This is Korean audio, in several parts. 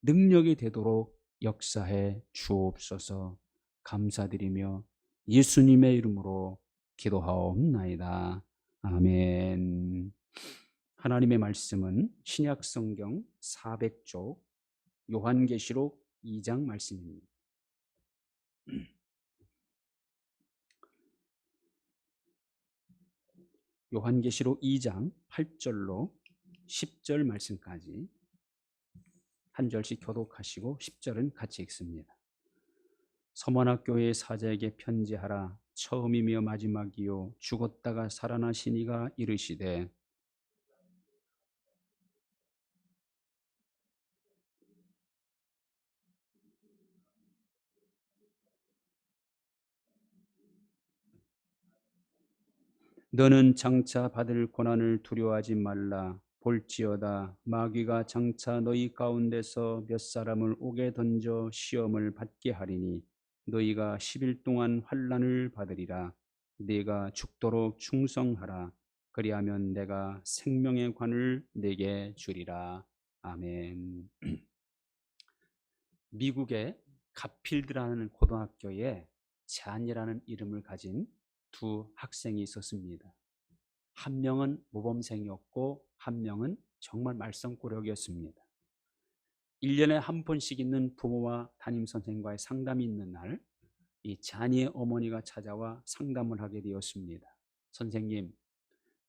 능력이 되도록 역사해 주옵소서. 감사드리며 예수님의 이름으로 기도하옵나이다. 아멘. 하나님의 말씀은 신약성경 400쪽 요한계시록 2장 말씀입니다. 요한계시록 2장 8절로 10절 말씀까지 한 절씩 교독하시고 10절은 같이 읽습니다. 서머나 교회의 사자에게 편지하라. 처음이며 마지막이요 죽었다가 살아나신 이가 이르시되 너는 장차 받을 고난을 두려워하지 말라. 볼지어다 마귀가 장차 너희 가운데서 몇 사람을 옥에 던져 시험을 받게 하리니 너희가 10일 동안 환난을 받으리라. 네가 죽도록 충성하라. 그리하면 내가 생명의 관을 네게 주리라. 아멘. 미국의 갓필드라는 고등학교에 잔이라는 이름을 가진 두 학생이 있었습니다. 한 명은 모범생이었고 한 명은 정말 말썽꾸러기였습니다. 1년에 한 번씩 있는 부모와 담임선생님과의 상담이 있는 날, 이 잔이의 어머니가 찾아와 상담을 하게 되었습니다. 선생님,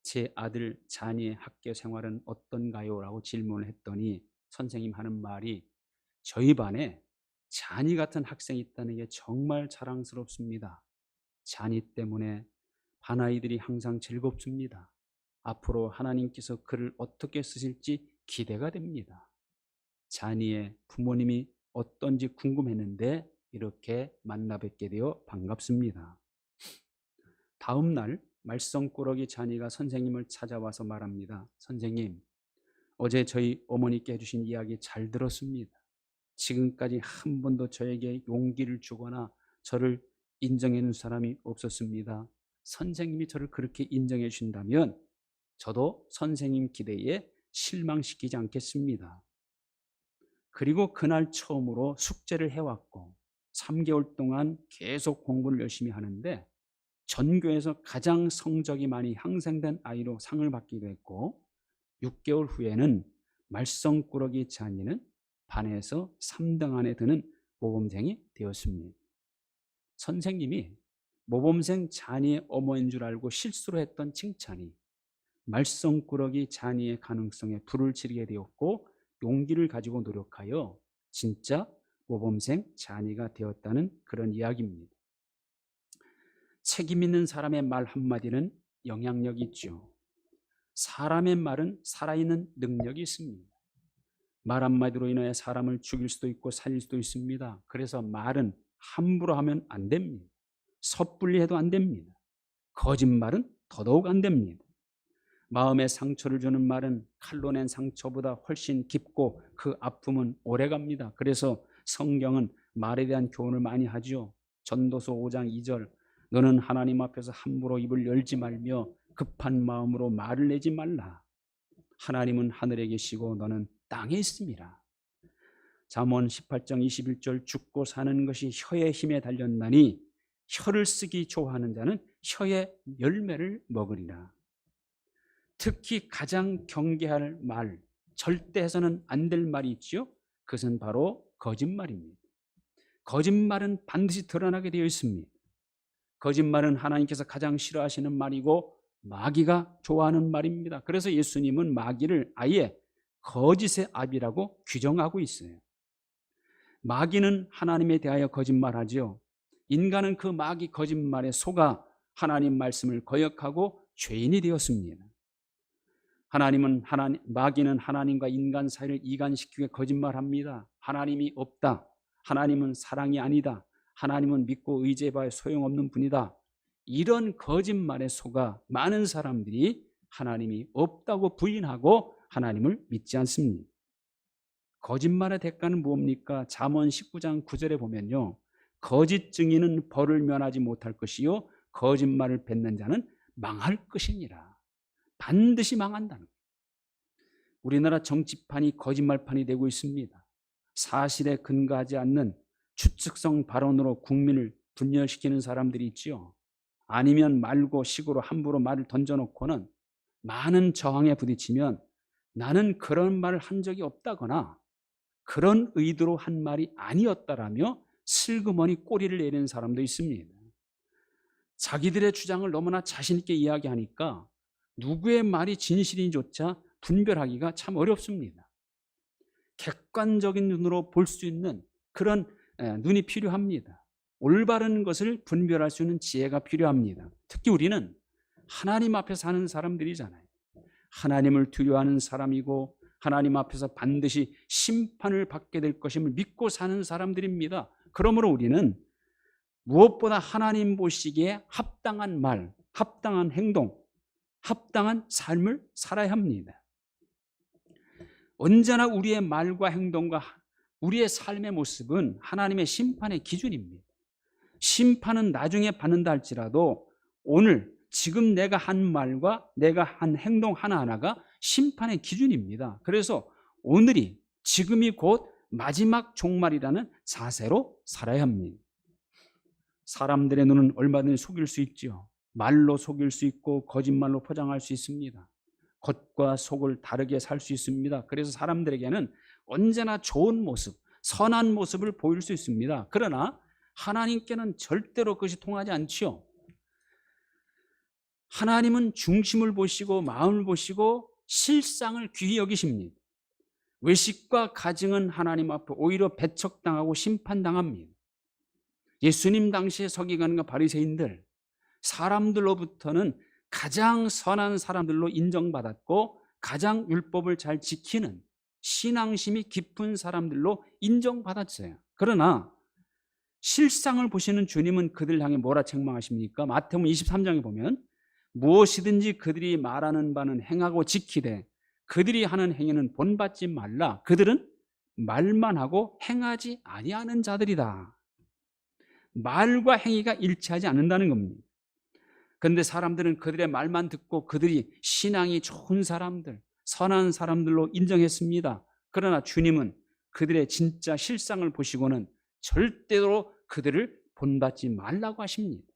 제 아들 잔이의 학교 생활은 어떤가요? 라고 질문을 했더니 선생님 하는 말이 저희 반에 잔이 같은 학생이 있다는 게 정말 자랑스럽습니다. 잔이 때문에 반 아이들이 항상 즐겁습니다. 앞으로 하나님께서 그를 어떻게 쓰실지 기대가 됩니다. 잔이의 부모님이 어떤지 궁금했는데 이렇게 만나 뵙게 되어 반갑습니다. 다음 날 말썽꾸러기 잔이가 선생님을 찾아와서 말합니다. 선생님, 어제 저희 어머니께 해주신 이야기 잘 들었습니다. 지금까지 한 번도 저에게 용기를 주거나 저를 인정해 준 사람이 없었습니다. 선생님이 저를 그렇게 인정해 주신다면 저도 선생님 기대에 실망시키지 않겠습니다. 그리고 그날 처음으로 숙제를 해왔고 3개월 동안 계속 공부를 열심히 하는데 전교에서 가장 성적이 많이 향상된 아이로 상을 받기도 했고 6개월 후에는 말썽꾸러기 잔이는 반에서 3등 안에 드는 모범생이 되었습니다. 선생님이 모범생 잔이의 어머니인 줄 알고 실수로 했던 칭찬이 말썽꾸러기 잔이의 가능성에 불을 지르게 되었고 용기를 가지고 노력하여 진짜 모범생 잔이가 되었다는 그런 이야기입니다. 책임 있는 사람의 말 한마디는 영향력이 있죠. 사람의 말은 살아있는 능력이 있습니다. 말 한마디로 인해 사람을 죽일 수도 있고 살릴 수도 있습니다. 그래서 말은 함부로 하면 안 됩니다. 섣불리 해도 안 됩니다. 거짓말은 더더욱 안 됩니다. 마음에 상처를 주는 말은 칼로 낸 상처보다 훨씬 깊고 그 아픔은 오래갑니다. 그래서 성경은 말에 대한 교훈을 많이 하죠. 전도서 5장 2절 너는 하나님 앞에서 함부로 입을 열지 말며 급한 마음으로 말을 내지 말라. 하나님은 하늘에 계시고 너는 땅에 있습니다. 잠언 18장 21절 죽고 사는 것이 혀의 힘에 달렸나니 혀를 쓰기 좋아하는 자는 혀의 열매를 먹으리라. 특히 가장 경계할 말, 절대 해서는 안 될 말이 있죠. 그것은 바로 거짓말입니다. 거짓말은 반드시 드러나게 되어 있습니다. 거짓말은 하나님께서 가장 싫어하시는 말이고 마귀가 좋아하는 말입니다. 그래서 예수님은 마귀를 아예 거짓의 아비라고 규정하고 있어요. 마귀는 하나님에 대하여 거짓말하죠. 인간은 그 마귀 거짓말에 속아 하나님 말씀을 거역하고 죄인이 되었습니다. 마귀는 하나님과 인간 사이를 이간시키게 거짓말합니다. 하나님이 없다. 하나님은 사랑이 아니다. 하나님은 믿고 의지해봐야 소용없는 분이다. 이런 거짓말에 속아 많은 사람들이 하나님이 없다고 부인하고 하나님을 믿지 않습니다. 거짓말의 대가는 뭡니까? 잠언 19장 9절에 보면요. 거짓 증인은 벌을 면하지 못할 것이요 거짓말을 뱉는 자는 망할 것이니라. 반드시 망한다는 거예요. 우리나라 정치판이 거짓말판이 되고 있습니다. 사실에 근거하지 않는 추측성 발언으로 국민을 분열시키는 사람들이 있지요. 아니면 말고 식으로 함부로 말을 던져놓고는 많은 저항에 부딪히면 나는 그런 말을 한 적이 없다거나 그런 의도로 한 말이 아니었다라며 슬그머니 꼬리를 내리는 사람도 있습니다. 자기들의 주장을 너무나 자신 있게 이야기하니까 누구의 말이 진실인지조차 분별하기가 참 어렵습니다. 객관적인 눈으로 볼 수 있는 그런 눈이 필요합니다. 올바른 것을 분별할 수 있는 지혜가 필요합니다. 특히 우리는 하나님 앞에 사는 사람들이잖아요. 하나님을 두려워하는 사람이고 하나님 앞에서 반드시 심판을 받게 될 것임을 믿고 사는 사람들입니다. 그러므로 우리는 무엇보다 하나님 보시기에 합당한 말, 합당한 행동, 합당한 삶을 살아야 합니다. 언제나 우리의 말과 행동과 우리의 삶의 모습은 하나님의 심판의 기준입니다. 심판은 나중에 받는다 할지라도 오늘 지금 내가 한 말과 내가 한 행동 하나하나가 심판의 기준입니다. 그래서 오늘이 지금이 곧 마지막 종말이라는 자세로 살아야 합니다. 사람들의 눈은 얼마든지 속일 수 있죠. 말로 속일 수 있고 거짓말로 포장할 수 있습니다. 겉과 속을 다르게 살 수 있습니다. 그래서 사람들에게는 언제나 좋은 모습, 선한 모습을 보일 수 있습니다. 그러나 하나님께는 절대로 그것이 통하지 않지요. 하나님은 중심을 보시고 마음을 보시고 실상을 귀히 여기십니다. 외식과 가증은 하나님 앞에 오히려 배척당하고 심판당합니다. 예수님 당시에 서기관과 바리새인들, 사람들로부터는 가장 선한 사람들로 인정받았고 가장 율법을 잘 지키는 신앙심이 깊은 사람들로 인정받았어요. 그러나 실상을 보시는 주님은 그들 향해 뭐라 책망하십니까? 마태복음 23장에 보면 무엇이든지 그들이 말하는 바는 행하고 지키되 그들이 하는 행위는 본받지 말라. 그들은 말만 하고 행하지 아니하는 자들이다. 말과 행위가 일치하지 않는다는 겁니다. 그런데 사람들은 그들의 말만 듣고 그들이 신앙이 좋은 사람들, 선한 사람들로 인정했습니다. 그러나 주님은 그들의 진짜 실상을 보시고는 절대로 그들을 본받지 말라고 하십니다.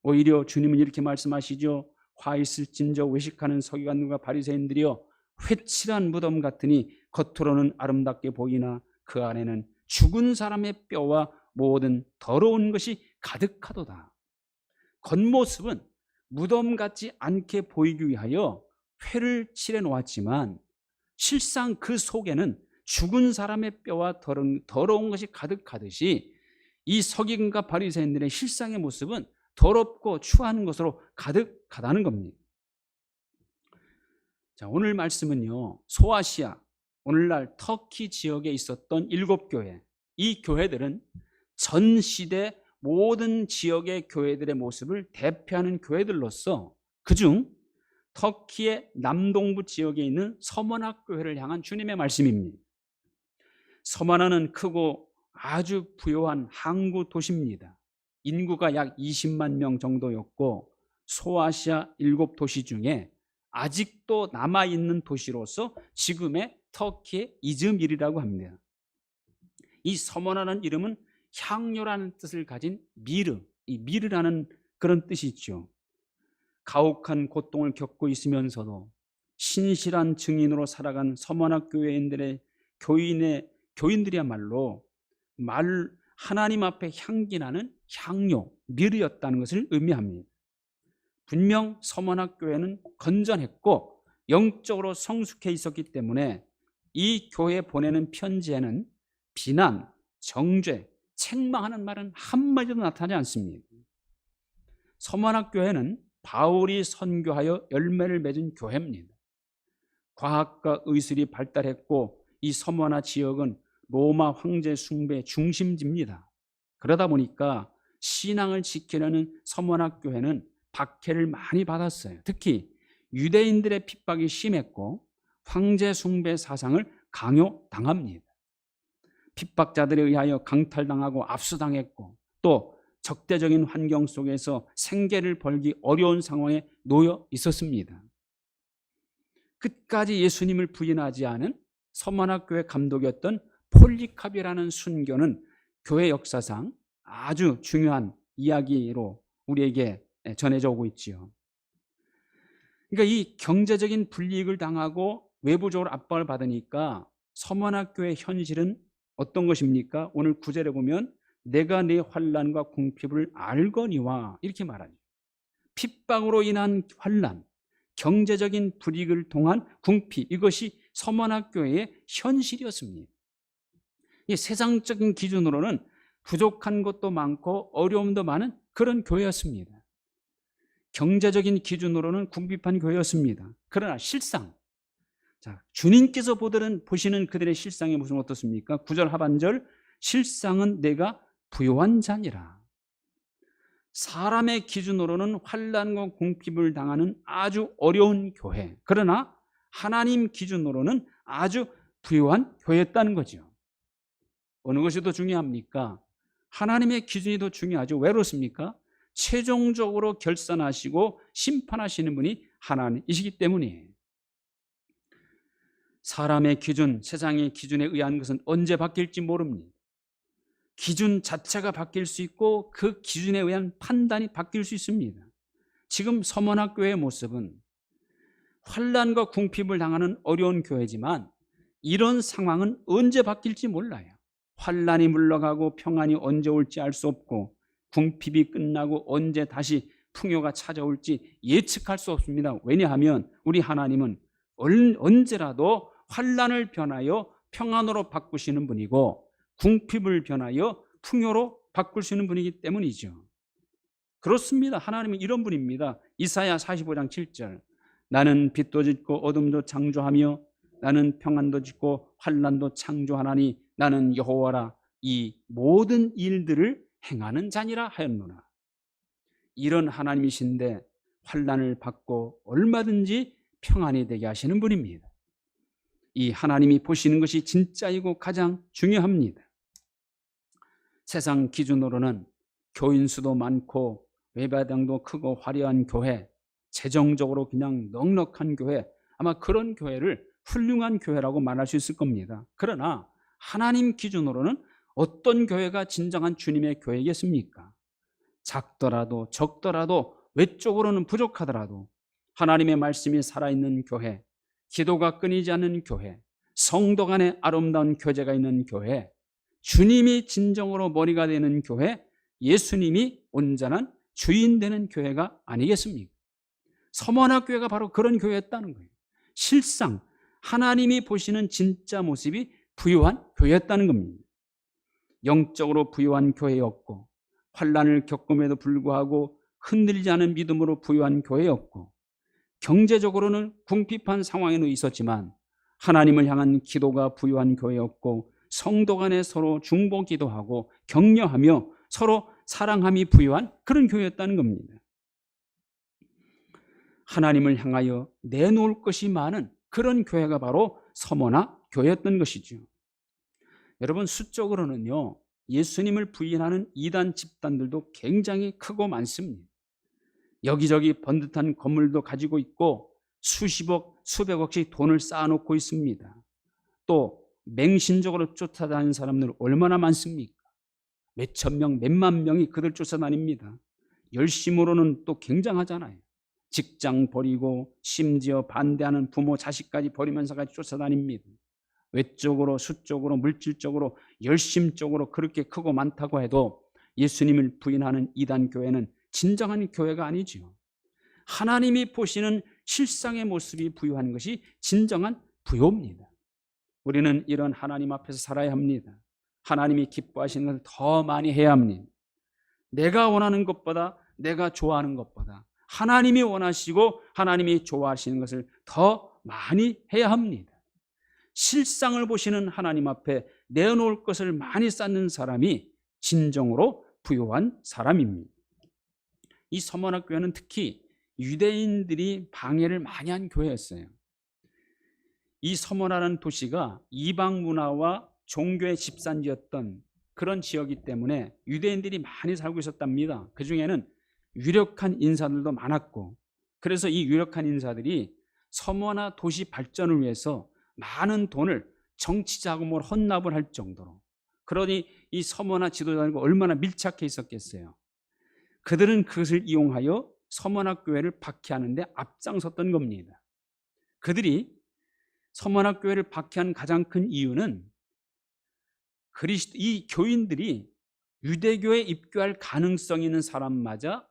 오히려 주님은 이렇게 말씀하시죠. 화 있을진저 외식하는 서기관들과 바리새인들이여 회칠한 무덤 같으니 겉으로는 아름답게 보이나 그 안에는 죽은 사람의 뼈와 모든 더러운 것이 가득하도다. 겉모습은 무덤 같지 않게 보이기 위하여 회를 칠해 놓았지만 실상 그 속에는 죽은 사람의 뼈와 더러운 것이 가득하듯이 이 서기관과 바리새인들의 실상의 모습은 더럽고 추한 것으로 가득하다는 겁니다. 자, 오늘 말씀은요, 소아시아, 오늘날 터키 지역에 있었던 7교회, 이 교회들은 전 시대 모든 지역의 교회들의 모습을 대표하는 교회들로서 그중 터키의 남동부 지역에 있는 서머나 교회를 향한 주님의 말씀입니다. 서머나는 크고 아주 부유한 항구 도시입니다. 인구가 약 20만 명 정도였고 소아시아 7도시 중에 아직도 남아있는 도시로서 지금의 터키의 이즈밀이라고 합니다. 이 서머나라는 이름은 향료라는 뜻을 가진 미르, 이 미르라는 그런 뜻이 있죠. 가혹한 고통을 겪고 있으면서도 신실한 증인으로 살아간 서머나 교회인들의 교인들이야말로 하나님 앞에 향기나는 향료, 미르였다는 것을 의미합니다. 분명 서머나 교회는 건전했고 영적으로 성숙해 있었기 때문에 이 교회에 보내는 편지에는 비난, 정죄, 책망하는 말은 한마디도 나타나지 않습니다. 서머나 교회는 바울이 선교하여 열매를 맺은 교회입니다. 과학과 의술이 발달했고 이 서머나 지역은 로마 황제 숭배의 중심지입니다. 그러다 보니까 신앙을 지키려는 서머나 교회는 박해를 많이 받았어요. 특히 유대인들의 핍박이 심했고 황제 숭배 사상을 강요당합니다. 핍박자들에 의하여 강탈당하고 압수당했고 또 적대적인 환경 속에서 생계를 벌기 어려운 상황에 놓여 있었습니다. 끝까지 예수님을 부인하지 않은 서머나 교회 감독이었던 폴리카비라는 순교는 교회 역사상 아주 중요한 이야기로 우리에게 전해져 오고 있지요. 그러니까 이 경제적인 불이익을 당하고 외부적으로 압박을 받으니까 서문학교의 현실은 어떤 것입니까? 오늘 9절에 보면 내가 네 환난과 궁핍을 알거니와 이렇게 말하죠. 핍박으로 인한 환난, 경제적인 불이익을 통한 궁핍, 이것이 서문학교의 현실이었습니다. 이 세상적인 기준으로는 부족한 것도 많고 어려움도 많은 그런 교회였습니다. 경제적인 기준으로는 궁핍한 교회였습니다. 그러나 실상, 주님께서 보시는 그들의 실상의 모습은 어떻습니까? 9절 하반절, 실상은 내가 부요한 자니라. 사람의 기준으로는 환난과 궁핍을 당하는 아주 어려운 교회, 그러나 하나님 기준으로는 아주 부요한 교회였다는 거죠. 어느 것이 더 중요합니까? 하나님의 기준이 더 중요하죠. 왜 그렇습니까? 최종적으로 결산하시고 심판하시는 분이 하나님이시기 때문이에요. 사람의 기준, 세상의 기준에 의한 것은 언제 바뀔지 모릅니다. 기준 자체가 바뀔 수 있고 그 기준에 의한 판단이 바뀔 수 있습니다. 지금 서문학교의 모습은 환난과 궁핍을 당하는 어려운 교회지만 이런 상황은 언제 바뀔지 몰라요. 환난이 물러가고 평안이 언제 올지 알 수 없고 궁핍이 끝나고 언제 다시 풍요가 찾아올지 예측할 수 없습니다. 왜냐하면 우리 하나님은 언제라도 환난을 변하여 평안으로 바꾸시는 분이고 궁핍을 변하여 풍요로 바꾸시는 분이기 때문이죠. 그렇습니다. 하나님은 이런 분입니다. 이사야 45장 7절, 나는 빛도 짓고 어둠도 창조하며 나는 평안도 짓고 환난도 창조하나니 나는 여호와라. 이 모든 일들을 행하는 자니라 하였노라. 이런 하나님이신데 환난을 받고 얼마든지 평안이 되게 하시는 분입니다. 이 하나님이 보시는 것이 진짜이고 가장 중요합니다. 세상 기준으로는 교인 수도 많고 외배당도 크고 화려한 교회, 재정적으로 그냥 넉넉한 교회, 아마 그런 교회를 훌륭한 교회라고 말할 수 있을 겁니다. 그러나 하나님 기준으로는 어떤 교회가 진정한 주님의 교회겠습니까? 작더라도 적더라도 외적으로는 부족하더라도 하나님의 말씀이 살아있는 교회, 기도가 끊이지 않는 교회, 성도 간의 아름다운 교제가 있는 교회, 주님이 진정으로 머리가 되는 교회, 예수님이 온전한 주인 되는 교회가 아니겠습니까? 서문학교회가 바로 그런 교회였다는 거예요. 실상 하나님이 보시는 진짜 모습이 부유한 교회였다는 겁니다. 영적으로 부유한 교회였고 환난을 겪음에도 불구하고 흔들리지 않은 믿음으로 부유한 교회였고 경제적으로는 궁핍한 상황에는 있었지만 하나님을 향한 기도가 부유한 교회였고 성도 간에 서로 중보 기도하고 격려하며 서로 사랑함이 부유한 그런 교회였다는 겁니다. 하나님을 향하여 내놓을 것이 많은 그런 교회가 바로 서머나 교회였던 것이죠. 여러분, 수적으로는요, 예수님을 부인하는 이단 집단들도 굉장히 크고 많습니다. 여기저기 번듯한 건물도 가지고 있고 수십억, 수백억씩 돈을 쌓아놓고 있습니다. 또 맹신적으로 쫓아다니는 사람들 얼마나 많습니까? 몇천 명, 몇만 명이 그들 쫓아다닙니다. 열심으로는 또 굉장하잖아요. 직장 버리고 심지어 반대하는 부모, 자식까지 버리면서까지 쫓아다닙니다. 외적으로, 수적으로, 물질적으로, 열심적으로 그렇게 크고 많다고 해도 예수님을 부인하는 이단 교회는 진정한 교회가 아니죠. 하나님이 보시는 실상의 모습이 부유한 것이 진정한 부요입니다. 우리는 이런 하나님 앞에서 살아야 합니다. 하나님이 기뻐하시는 것을 더 많이 해야 합니다. 내가 원하는 것보다, 내가 좋아하는 것보다 하나님이 원하시고 하나님이 좋아하시는 것을 더 많이 해야 합니다. 실상을 보시는 하나님 앞에 내놓을 것을 많이 쌓는 사람이 진정으로 부요한 사람입니다. 이 서문학 교회는 특히 유대인들이 방해를 많이 한 교회였어요. 이 서문이라는 도시가 이방 문화와 종교의 집산지였던 그런 지역이기 때문에 유대인들이 많이 살고 있었답니다. 그 중에는 유력한 인사들도 많았고, 그래서 이 유력한 인사들이 서문화 도시 발전을 위해서 많은 돈을 정치자하고 뭘 헌납을 할 정도로. 그러니 이 서머나 지도자들과 얼마나 밀착해 있었겠어요. 그들은 그것을 이용하여 서머나 교회를 박해하는 데 앞장섰던 겁니다. 그들이 서머나 교회를 박해한 가장 큰 이유는 이 교인들이 유대교에 입교할 가능성이 있는 사람마저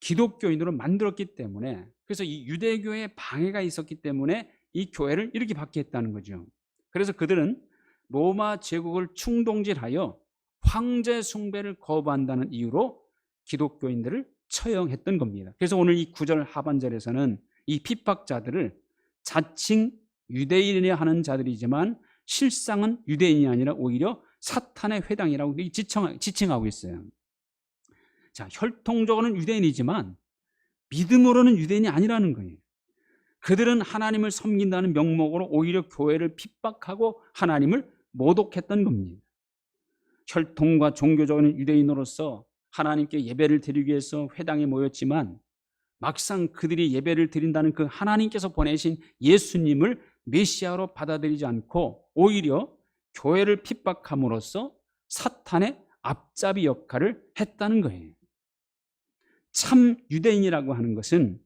기독교인으로 만들었기 때문에, 그래서 이 유대교에 방해가 있었기 때문에 이 교회를 이렇게 박해했다는 거죠. 그래서 그들은 로마 제국을 충동질하여 황제 숭배를 거부한다는 이유로 기독교인들을 처형했던 겁니다. 그래서 오늘 이 9절 하반절에서는 이 핍박자들을 자칭 유대인이라 하는 자들이지만 실상은 유대인이 아니라 오히려 사탄의 회당이라고 지칭하고 있어요. 자, 혈통적으로는 유대인이지만 믿음으로는 유대인이 아니라는 거예요. 그들은 하나님을 섬긴다는 명목으로 오히려 교회를 핍박하고 하나님을 모독했던 겁니다. 혈통과 종교적인 유대인으로서 하나님께 예배를 드리기 위해서 회당에 모였지만 막상 그들이 예배를 드린다는 그 하나님께서 보내신 예수님을 메시아로 받아들이지 않고 오히려 교회를 핍박함으로써 사탄의 앞잡이 역할을 했다는 거예요. 참 유대인이라고 하는 것은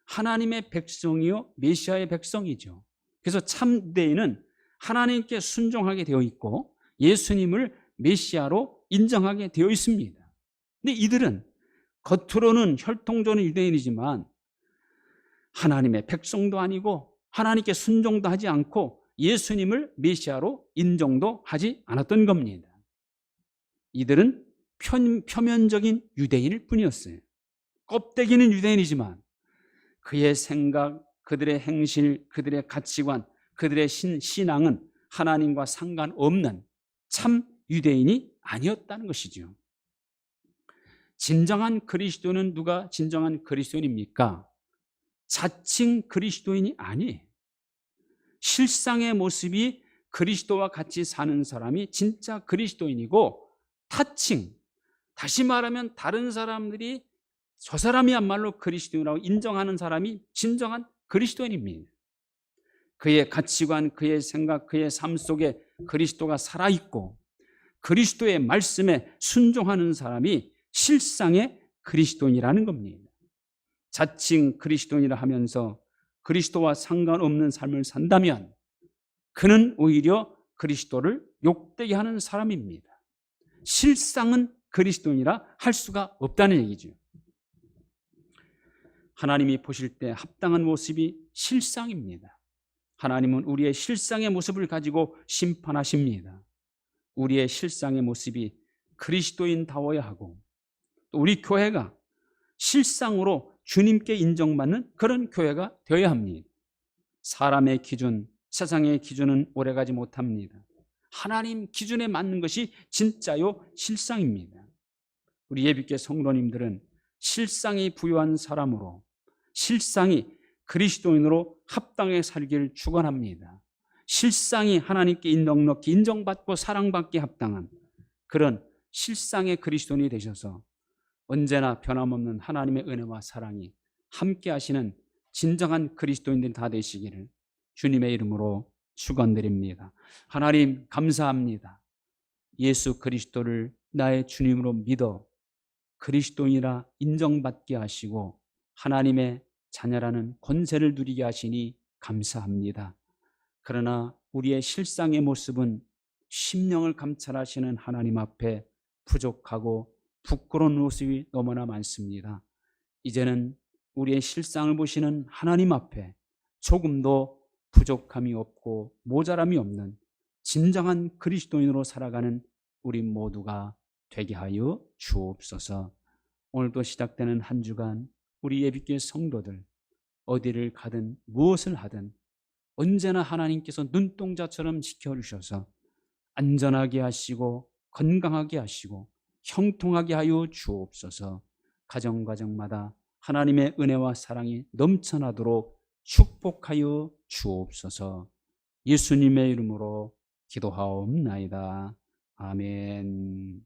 하나님의 백성이요 메시아의 백성이죠. 그래서 참 유대인은 하나님께 순종하게 되어 있고 예수님을 메시아로 인정하게 되어 있습니다. 근데 이들은 겉으로는 혈통적인 유대인이지만 하나님의 백성도 아니고 하나님께 순종도 하지 않고 예수님을 메시아로 인정도 하지 않았던 겁니다. 이들은 표면적인 유대인일 뿐이었어요. 껍데기는 유대인이지만 그의 생각, 그들의 행실, 그들의 가치관, 그들의 신앙은 하나님과 상관없는 참 유대인이 아니었다는 것이죠. 진정한 그리스도는 누가 진정한 그리스도인입니까? 자칭 그리스도인이 아니에요. 실상의 모습이 그리스도와 같이 사는 사람이 진짜 그리스도인이고, 타칭, 다시 말하면 다른 사람들이 저 사람이야말로 그리스도인이라고 인정하는 사람이 진정한 그리스도인입니다. 그의 가치관, 그의 생각, 그의 삶 속에 그리스도가 살아있고 그리스도의 말씀에 순종하는 사람이 실상의 그리스도인이라는 겁니다. 자칭 그리스도인이라 하면서 그리스도와 상관없는 삶을 산다면 그는 오히려 그리스도를 욕되게 하는 사람입니다. 실상은 그리스도인이라 할 수가 없다는 얘기죠. 하나님이 보실 때 합당한 모습이 실상입니다. 하나님은 우리의 실상의 모습을 가지고 심판하십니다. 우리의 실상의 모습이 그리스도인다워야 하고 또 우리 교회가 실상으로 주님께 인정받는 그런 교회가 되어야 합니다. 사람의 기준, 세상의 기준은 오래가지 못합니다. 하나님 기준에 맞는 것이 진짜요 실상입니다. 우리 예비교회 성도님들은 실상이 부유한 사람으로, 실상이 그리스도인으로 합당하게 살기를 축원합니다. 실상이 하나님께 넉넉히 인정받고 사랑받기 합당한 그런 실상의 그리스도인이 되셔서 언제나 변함없는 하나님의 은혜와 사랑이 함께 하시는 진정한 그리스도인들이 다 되시기를 주님의 이름으로 축원드립니다. 하나님 감사합니다. 예수 그리스도를 나의 주님으로 믿어 그리스도인이라 인정받게 하시고 하나님의 자녀라는 권세를 누리게 하시니 감사합니다. 그러나 우리의 실상의 모습은 심령을 감찰하시는 하나님 앞에 부족하고 부끄러운 모습이 너무나 많습니다. 이제는 우리의 실상을 보시는 하나님 앞에 조금도 부족함이 없고 모자람이 없는 진정한 그리스도인으로 살아가는 우리 모두가 되게 하여 주옵소서. 오늘도 시작되는 한 주간 우리 예비교회 성도들 어디를 가든 무엇을 하든 언제나 하나님께서 눈동자처럼 지켜주셔서 안전하게 하시고 건강하게 하시고 형통하게 하여 주옵소서. 가정마다 하나님의 은혜와 사랑이 넘쳐나도록 축복하여 주옵소서. 예수님의 이름으로 기도하옵나이다. 아멘.